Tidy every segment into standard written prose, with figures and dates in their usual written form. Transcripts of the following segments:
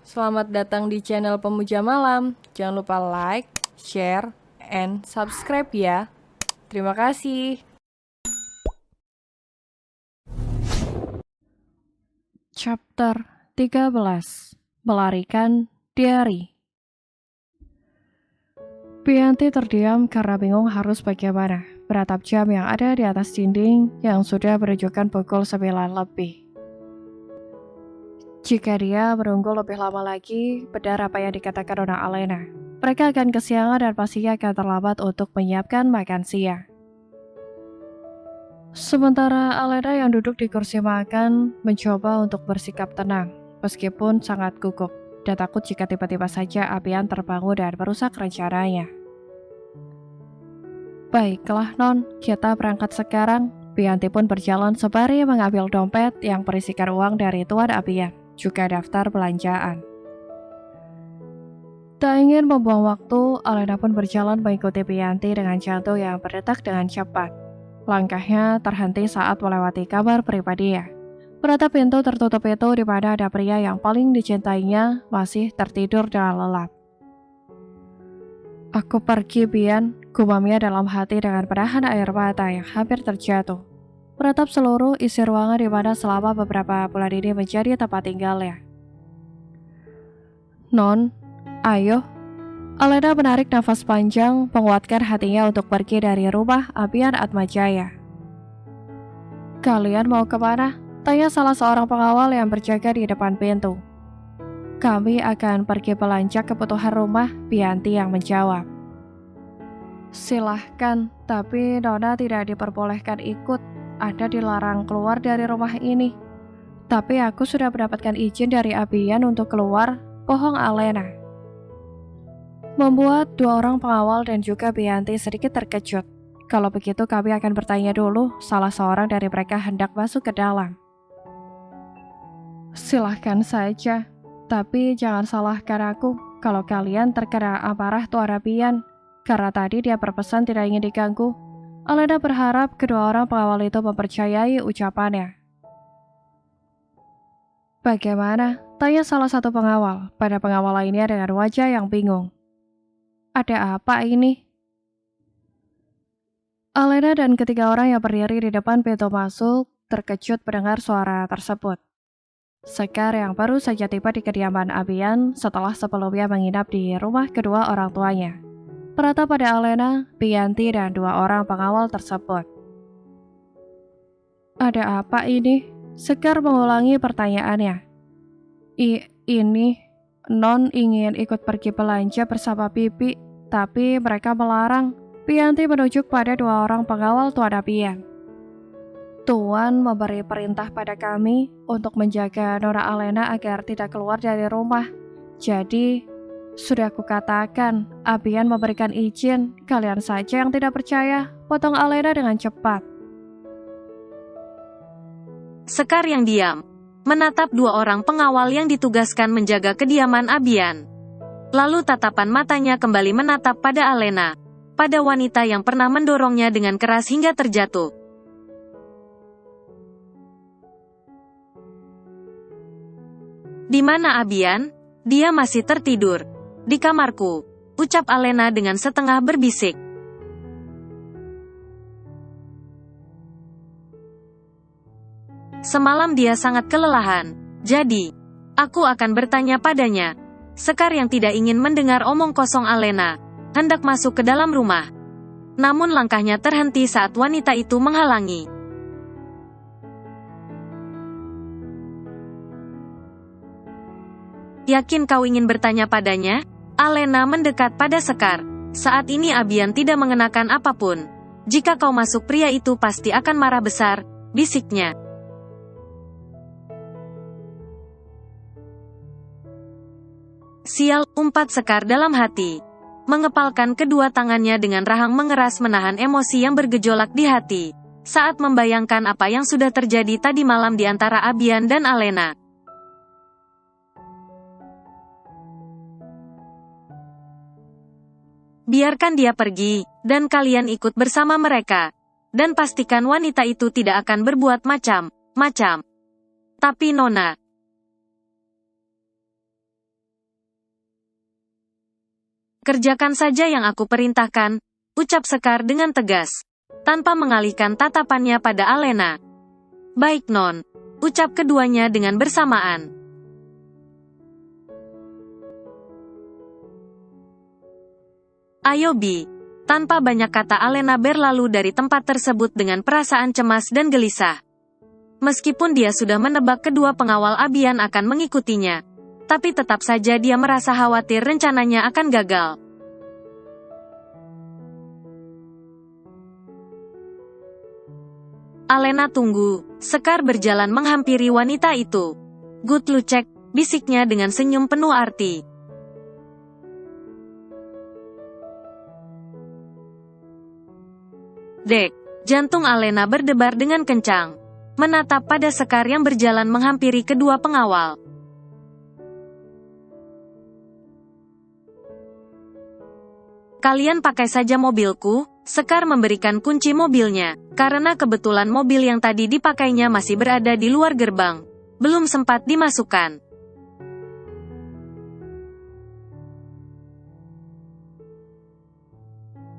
Selamat datang di channel Pemuja Malam. Jangan lupa like, share, and subscribe ya. Terima kasih. Chapter 13. Melarikan Diary. Bianti terdiam karena bingung harus bagaimana. Beratap jam yang ada di atas dinding yang sudah menunjukkan pukul 9 lebih. Jika dia menunggu lebih lama lagi, benar apa yang dikatakan Nona Alena. Mereka akan kesiangan dan pastinya akan terlambat untuk menyiapkan makan siang. Sementara Alena yang duduk di kursi makan mencoba untuk bersikap tenang, meskipun sangat gugup dan takut jika tiba-tiba saja Abian terbangun dan merusak rencananya. Baiklah Non, kita berangkat sekarang. Bianti pun berjalan sembari mengambil dompet yang berisikan uang dari Tuan Abian, juga daftar belanjaan. Tak ingin membuang waktu, Alena pun berjalan mengikuti Bianti dengan jantung yang berdetak dengan cepat. Langkahnya terhenti saat melewati kamar pribadinya. Menatap pintu tertutup itu di mana ada pria yang paling dicintainya masih tertidur dengan lelap. Aku pergi, Bian, gumamnya dalam hati dengan menahan air mata yang hampir terjatuh. Menatap seluruh isi ruangan di mana selama beberapa bulan ini menjadi tempat tinggalnya. Non, ayo. Alena menarik nafas panjang, menguatkan hatinya untuk pergi dari rumah Abian Atmajaya. Kalian mau kemana? Tanya salah seorang pengawal yang berjaga di depan pintu. Kami akan pergi belanja kebutuhan rumah, Bianti yang menjawab. Silahkan, tapi Nona tidak diperbolehkan ikut. Anda dilarang keluar dari rumah ini. Tapi aku sudah mendapatkan izin dari Abian untuk keluar, bohong Alena. Membuat dua orang pengawal dan juga Bianti sedikit terkejut. Kalau begitu kami akan bertanya dulu, salah seorang dari mereka hendak masuk ke dalam. Silahkan saja, tapi jangan salahkan aku kalau kalian terkena amarah Tuan Abian, karena tadi dia berpesan tidak ingin diganggu. Alena berharap kedua orang pengawal itu mempercayai ucapannya. Bagaimana? Tanya salah satu pengawal, pada pengawal lainnya dengan wajah yang bingung. Ada apa ini? Alena dan ketiga orang yang berdiri di depan pintu masuk terkejut mendengar suara tersebut. Sekar yang baru saja tiba di kediaman Abian setelah sebelumnya menginap di rumah kedua orang tuanya. Merata pada Alena, Bianti, dan dua orang pengawal tersebut. Ada apa ini? Sekar mengulangi pertanyaannya. Ini, Non ingin ikut pergi belanja bersama Bibi, tapi mereka melarang. Bianti menunjuk pada dua orang pengawal Tuan Abian. Tuan memberi perintah pada kami untuk menjaga Nona Alena agar tidak keluar dari rumah. Jadi, sudah kukatakan, Abian memberikan izin, kalian saja yang tidak percaya, potong Alena dengan cepat. Sekar yang diam, menatap dua orang pengawal yang ditugaskan menjaga kediaman Abian. Lalu tatapan matanya kembali menatap pada Alena, pada wanita yang pernah mendorongnya dengan keras hingga terjatuh. Di mana Abian? Dia masih tertidur. Di kamarku, ucap Alena dengan setengah berbisik. Semalam dia sangat kelelahan, jadi aku akan bertanya padanya. Sekar yang tidak ingin mendengar omong kosong Alena, hendak masuk ke dalam rumah. Namun langkahnya terhenti saat wanita itu menghalangi. Yakin kau ingin bertanya padanya? Alena mendekat pada Sekar. Saat ini Abian tidak mengenakan apapun. Jika kau masuk, pria itu pasti akan marah besar, bisiknya. Sial, umpat Sekar dalam hati. Mengepalkan kedua tangannya dengan rahang mengeras menahan emosi yang bergejolak di hati. Saat membayangkan apa yang sudah terjadi tadi malam di antara Abian dan Alena. Biarkan dia pergi, dan kalian ikut bersama mereka. Dan pastikan wanita itu tidak akan berbuat macam-macam. Tapi Nona, Kerjakan saja yang aku perintahkan, ucap Sekar dengan tegas, tanpa mengalihkan tatapannya pada Alena. Baik Non, ucap keduanya dengan bersamaan. Ayo Bi. Tanpa banyak kata Alena berlalu dari tempat tersebut dengan perasaan cemas dan gelisah. Meskipun dia sudah menebak kedua pengawal Abian akan mengikutinya, tapi tetap saja dia merasa khawatir rencananya akan gagal. Alena tunggu. Sekar berjalan menghampiri wanita itu. Good Lucek, bisiknya dengan senyum penuh arti. Dek, jantung Alena berdebar dengan kencang, menatap pada Sekar yang berjalan menghampiri kedua pengawal. Kalian pakai saja mobilku. Sekar memberikan kunci mobilnya, karena kebetulan mobil yang tadi dipakainya masih berada di luar gerbang, belum sempat dimasukkan.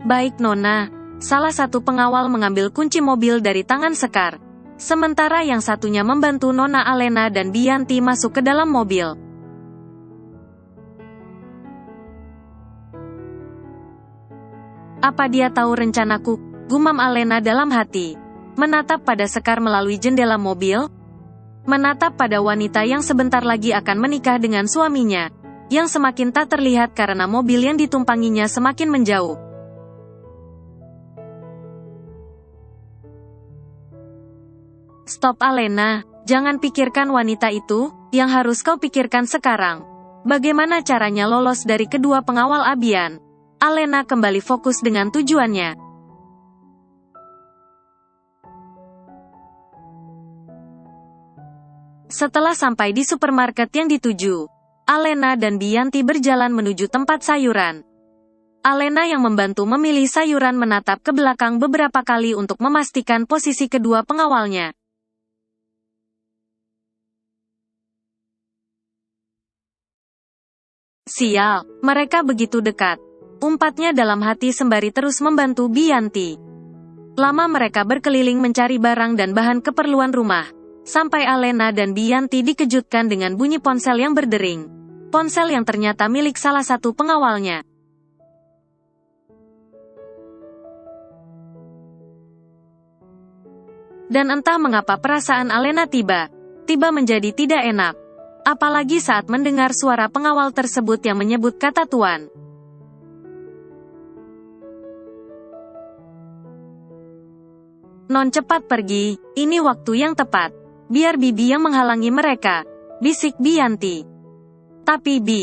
Baik Nona. Salah satu pengawal mengambil kunci mobil dari tangan Sekar, sementara yang satunya membantu Nona Alena dan Bianti masuk ke dalam mobil. Apa dia tahu rencanaku? Gumam Alena dalam hati. Menatap pada Sekar melalui jendela mobil. Menatap pada wanita yang sebentar lagi akan menikah dengan suaminya, yang semakin tak terlihat karena mobil yang ditumpanginya semakin menjauh. Stop Alena, jangan pikirkan wanita itu, yang harus kau pikirkan sekarang. Bagaimana caranya lolos dari kedua pengawal Abian? Alena kembali fokus dengan tujuannya. Setelah sampai di supermarket yang dituju, Alena dan Bianti berjalan menuju tempat sayuran. Alena yang membantu memilih sayuran menatap ke belakang beberapa kali untuk memastikan posisi kedua pengawalnya. Sial, mereka begitu dekat. Umpatnya dalam hati sembari terus membantu Bianti. Lama mereka berkeliling mencari barang dan bahan keperluan rumah, sampai Alena dan Bianti dikejutkan dengan bunyi ponsel yang berdering. Ponsel yang ternyata milik salah satu pengawalnya. Dan entah mengapa perasaan Alena tiba menjadi tidak enak. Apalagi saat mendengar suara pengawal tersebut yang menyebut kata Tuan. Non cepat pergi, ini waktu yang tepat. Biar Bibi yang menghalangi mereka, bisik Bianti. Tapi Bi.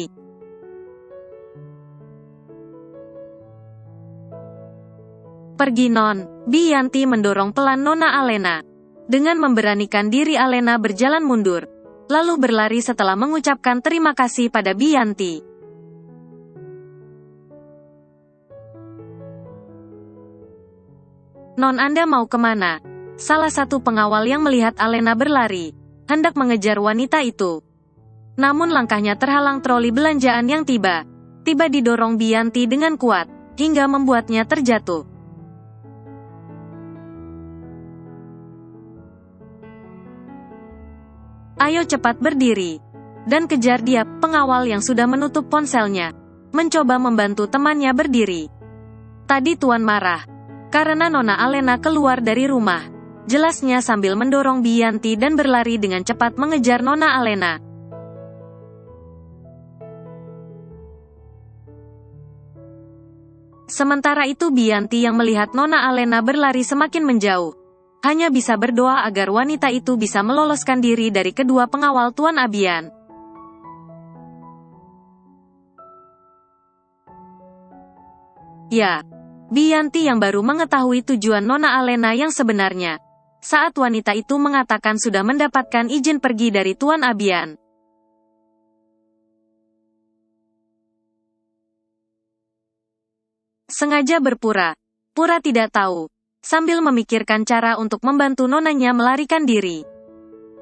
Pergi Non, Bianti mendorong pelan Nona Alena. Dengan memberanikan diri Alena berjalan mundur, lalu berlari setelah mengucapkan terima kasih pada Bianti. Non Anda mau kemana? Salah satu pengawal yang melihat Alena berlari, hendak mengejar wanita itu. Namun langkahnya terhalang troli belanjaan yang tiba didorong Bianti dengan kuat, hingga membuatnya terjatuh. Ayo cepat berdiri, dan kejar dia, pengawal yang sudah menutup ponselnya, mencoba membantu temannya berdiri. Tadi Tuan marah, karena Nona Alena keluar dari rumah, jelasnya sambil mendorong Bianti dan berlari dengan cepat mengejar Nona Alena. Sementara itu Bianti yang melihat Nona Alena berlari semakin menjauh, hanya bisa berdoa agar wanita itu bisa meloloskan diri dari kedua pengawal Tuan Abian. Ya, Bianti yang baru mengetahui tujuan Nona Alena yang sebenarnya, saat wanita itu mengatakan sudah mendapatkan izin pergi dari Tuan Abian. Sengaja berpura-pura tidak tahu, sambil memikirkan cara untuk membantu nonanya melarikan diri.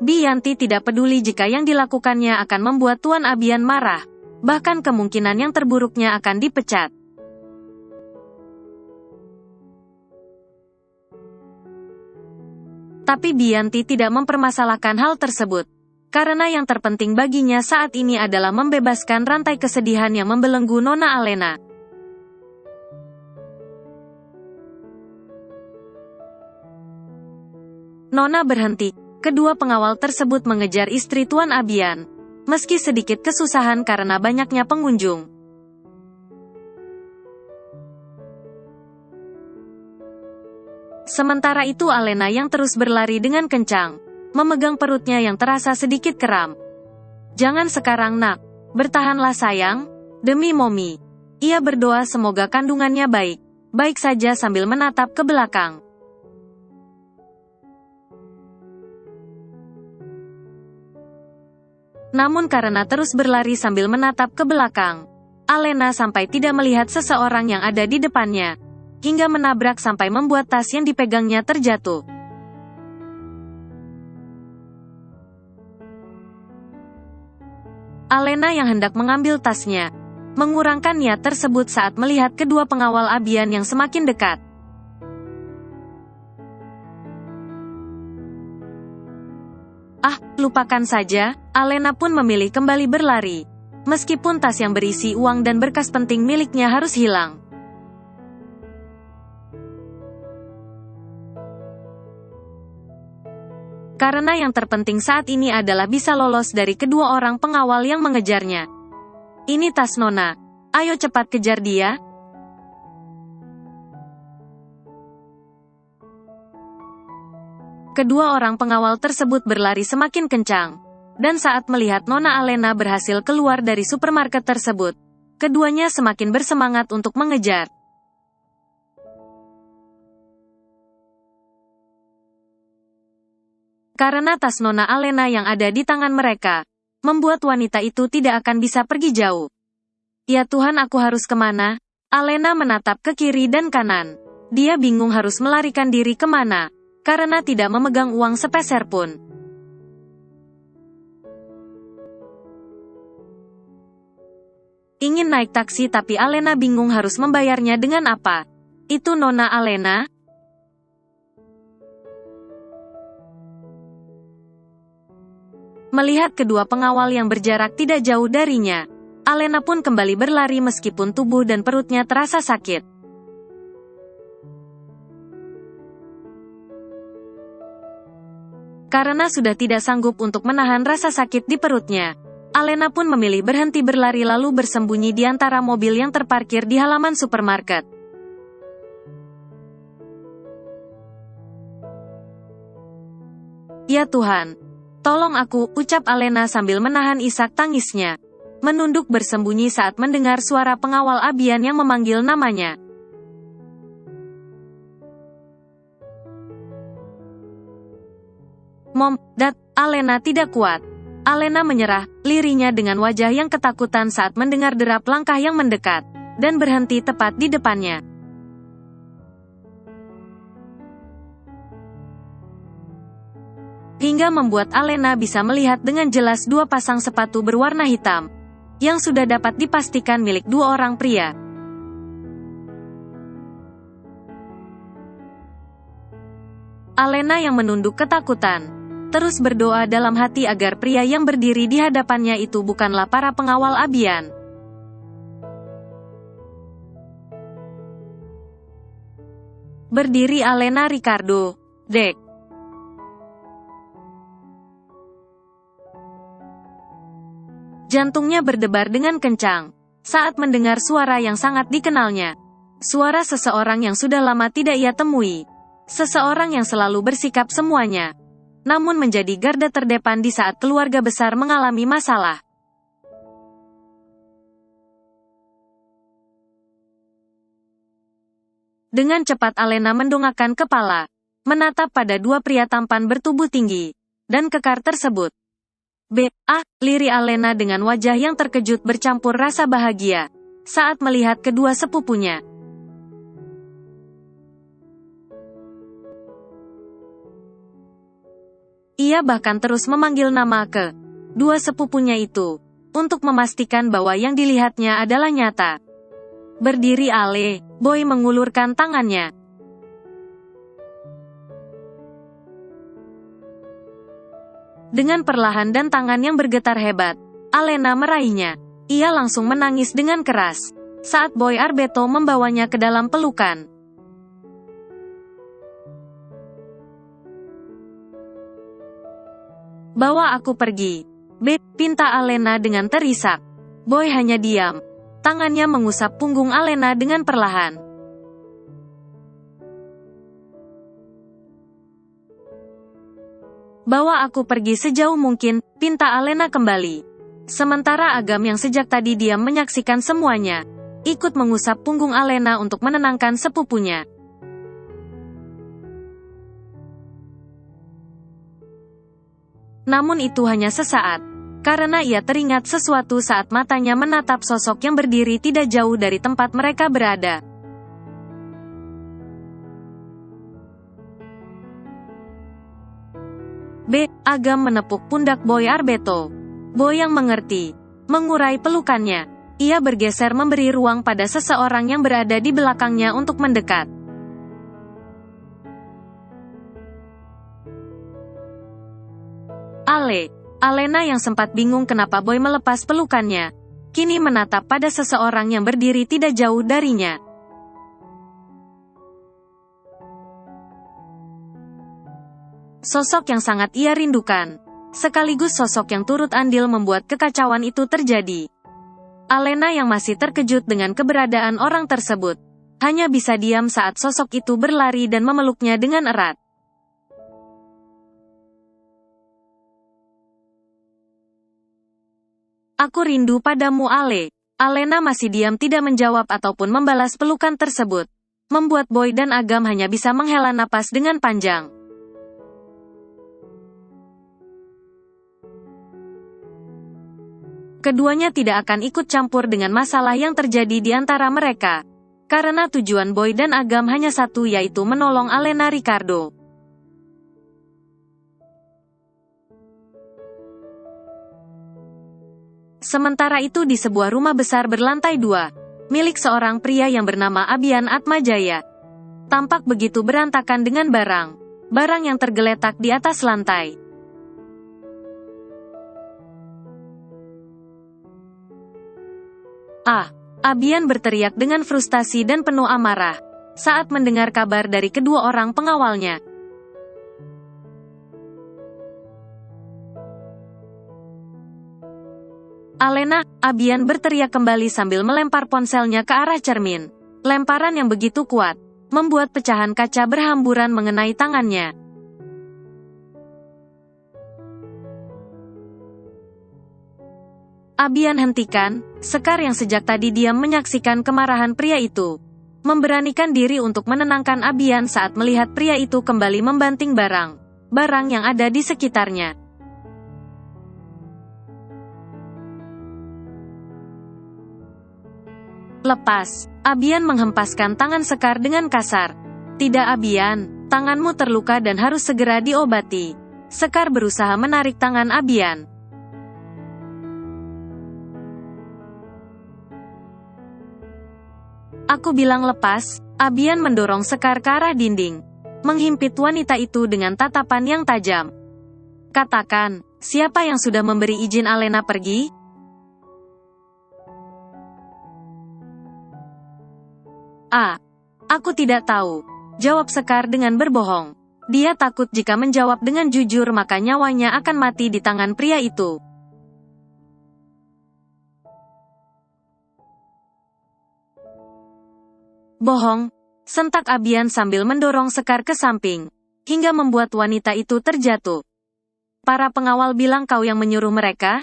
Bianti tidak peduli jika yang dilakukannya akan membuat Tuan Abian marah. Bahkan kemungkinan yang terburuknya akan dipecat. Tapi Bianti tidak mempermasalahkan hal tersebut. Karena yang terpenting baginya saat ini adalah membebaskan rantai kesedihan yang membelenggu Nona Alena. Nona berhenti. Kedua pengawal tersebut mengejar istri Tuan Abian. Meski sedikit kesusahan karena banyaknya pengunjung. Sementara itu Alena yang terus berlari dengan kencang, memegang perutnya yang terasa sedikit kram. "Jangan sekarang nak, bertahanlah sayang, demi Momi." Ia berdoa semoga kandungannya baik saja sambil menatap ke belakang. Namun karena terus berlari sambil menatap ke belakang, Alena sampai tidak melihat seseorang yang ada di depannya, hingga menabrak sampai membuat tas yang dipegangnya terjatuh. Alena yang hendak mengambil tasnya, mengurangkan niat tersebut saat melihat kedua pengawal Abian yang semakin dekat. Lupakan saja, Alena pun memilih kembali berlari. Meskipun tas yang berisi uang dan berkas penting miliknya harus hilang. Karena yang terpenting saat ini adalah bisa lolos dari kedua orang pengawal yang mengejarnya. "Ini tas Nona. Ayo cepat kejar dia." Kedua orang pengawal tersebut berlari semakin kencang. Dan saat melihat Nona Alena berhasil keluar dari supermarket tersebut, keduanya semakin bersemangat untuk mengejar. Karena tas Nona Alena yang ada di tangan mereka, membuat wanita itu tidak akan bisa pergi jauh. "Ya Tuhan, aku harus kemana?" Alena menatap ke kiri dan kanan. Dia bingung harus melarikan diri kemana, karena tidak memegang uang sepeser pun. Ingin naik taksi tapi Alena bingung harus membayarnya dengan apa. "Itu Nona Alena?" Melihat kedua pengawal yang berjarak tidak jauh darinya, Alena pun kembali berlari meskipun tubuh dan perutnya terasa sakit. Karena sudah tidak sanggup untuk menahan rasa sakit di perutnya, Alena pun memilih berhenti berlari lalu bersembunyi di antara mobil yang terparkir di halaman supermarket. "Ya Tuhan, tolong aku," ucap Alena sambil menahan isak tangisnya. Menunduk bersembunyi saat mendengar suara pengawal Abian yang memanggil namanya. "Mom, Dad." Alena tidak kuat. Alena menyerah, lirinya dengan wajah yang ketakutan saat mendengar derap langkah yang mendekat, dan berhenti tepat di depannya. Hingga membuat Alena bisa melihat dengan jelas dua pasang sepatu berwarna hitam, yang sudah dapat dipastikan milik dua orang pria. Alena yang menunduk ketakutan, terus berdoa dalam hati agar pria yang berdiri di hadapannya itu bukanlah para pengawal Abian. Berdiri Alena Ricardo, Dek. Jantungnya berdebar dengan kencang saat mendengar suara yang sangat dikenalnya. Suara seseorang yang sudah lama tidak ia temui. Seseorang yang selalu bersikap semuanya, namun menjadi garda terdepan di saat keluarga besar mengalami masalah. Dengan cepat Alena mendongakkan kepala, menatap pada dua pria tampan bertubuh tinggi dan kekar tersebut. Liri Alena dengan wajah yang terkejut bercampur rasa bahagia saat melihat kedua sepupunya. Ia bahkan terus memanggil nama ke dua sepupunya itu, untuk memastikan bahwa yang dilihatnya adalah nyata. Berdiri Ale, Boy mengulurkan tangannya. Dengan perlahan dan tangan yang bergetar hebat, Alena meraihnya. Ia langsung menangis dengan keras saat Boy Arbeto membawanya ke dalam pelukan. Bawa aku pergi, Beb, pinta Alena dengan terisak. Boy hanya diam. Tangannya mengusap punggung Alena dengan perlahan. Bawa aku pergi sejauh mungkin, pinta Alena kembali. Sementara Agam yang sejak tadi diam menyaksikan semuanya, ikut mengusap punggung Alena untuk menenangkan sepupunya. Namun itu hanya sesaat, karena ia teringat sesuatu saat matanya menatap sosok yang berdiri tidak jauh dari tempat mereka berada. Agam menepuk pundak Boy Arbeto. Boy yang mengerti, mengurai pelukannya. Ia bergeser memberi ruang pada seseorang yang berada di belakangnya untuk mendekat. Alena yang sempat bingung kenapa Boy melepas pelukannya, kini menatap pada seseorang yang berdiri tidak jauh darinya. Sosok yang sangat ia rindukan, sekaligus sosok yang turut andil membuat kekacauan itu terjadi. Alena yang masih terkejut dengan keberadaan orang tersebut, hanya bisa diam saat sosok itu berlari dan memeluknya dengan erat. Aku rindu padamu Ale. Alena masih diam tidak menjawab ataupun membalas pelukan tersebut, membuat Boy dan Agam hanya bisa menghela napas dengan panjang. Keduanya tidak akan ikut campur dengan masalah yang terjadi di antara mereka, karena tujuan Boy dan Agam hanya satu, yaitu menolong Alena Ricardo. Sementara itu di sebuah rumah besar berlantai 2, milik seorang pria yang bernama Abian Atmajaya, tampak begitu berantakan dengan barang yang tergeletak di atas lantai. Abian berteriak dengan frustasi dan penuh amarah saat mendengar kabar dari kedua orang pengawalnya. Alena, Abian berteriak kembali sambil melempar ponselnya ke arah cermin. Lemparan yang begitu kuat membuat pecahan kaca berhamburan mengenai tangannya. Abian, hentikan! Sekar yang sejak tadi diam menyaksikan kemarahan pria itu, memberanikan diri untuk menenangkan Abian saat melihat pria itu kembali membanting barang yang ada di sekitarnya. Lepas, Abian menghempaskan tangan Sekar dengan kasar. Tidak Abian, tanganmu terluka dan harus segera diobati. Sekar berusaha menarik tangan Abian. Aku bilang lepas. Abian mendorong Sekar ke arah dinding, menghimpit wanita itu dengan tatapan yang tajam. Katakan, siapa yang sudah memberi izin Alena pergi? Aku tidak tahu, jawab Sekar dengan berbohong. Dia takut jika menjawab dengan jujur maka nyawanya akan mati di tangan pria itu. Bohong, sentak Abian sambil mendorong Sekar ke samping, hingga membuat wanita itu terjatuh. Para pengawal bilang kau yang menyuruh mereka?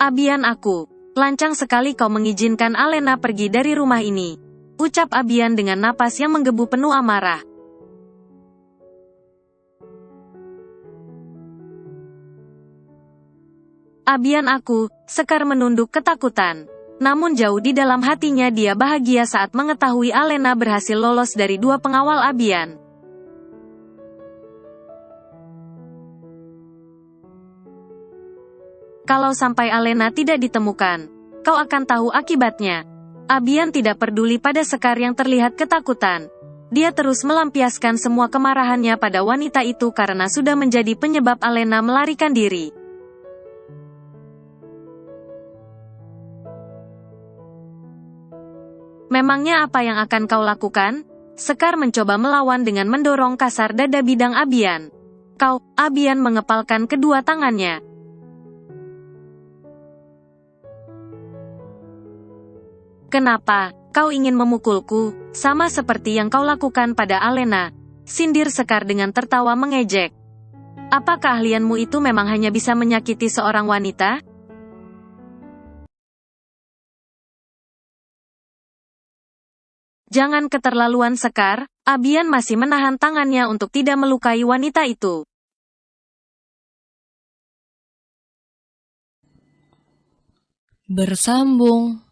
Abian, aku. Lancang sekali kau mengizinkan Alena pergi dari rumah ini, ucap Abian dengan napas yang menggebu penuh amarah. Abian, aku. Sekar menunduk ketakutan. Namun jauh di dalam hatinya dia bahagia saat mengetahui Alena berhasil lolos dari dua pengawal Abian. Kalau sampai Alena tidak ditemukan, kau akan tahu akibatnya. Abian tidak peduli pada Sekar yang terlihat ketakutan. Dia terus melampiaskan semua kemarahannya pada wanita itu karena sudah menjadi penyebab Alena melarikan diri. Memangnya apa yang akan kau lakukan? Sekar mencoba melawan dengan mendorong kasar dada bidang Abian. Abian mengepalkan kedua tangannya. Kenapa? Kau ingin memukulku, sama seperti yang kau lakukan pada Alena, sindir Sekar dengan tertawa mengejek. Apa keahlianmu itu memang hanya bisa menyakiti seorang wanita? Jangan keterlaluan Sekar, Abian masih menahan tangannya untuk tidak melukai wanita itu. Bersambung.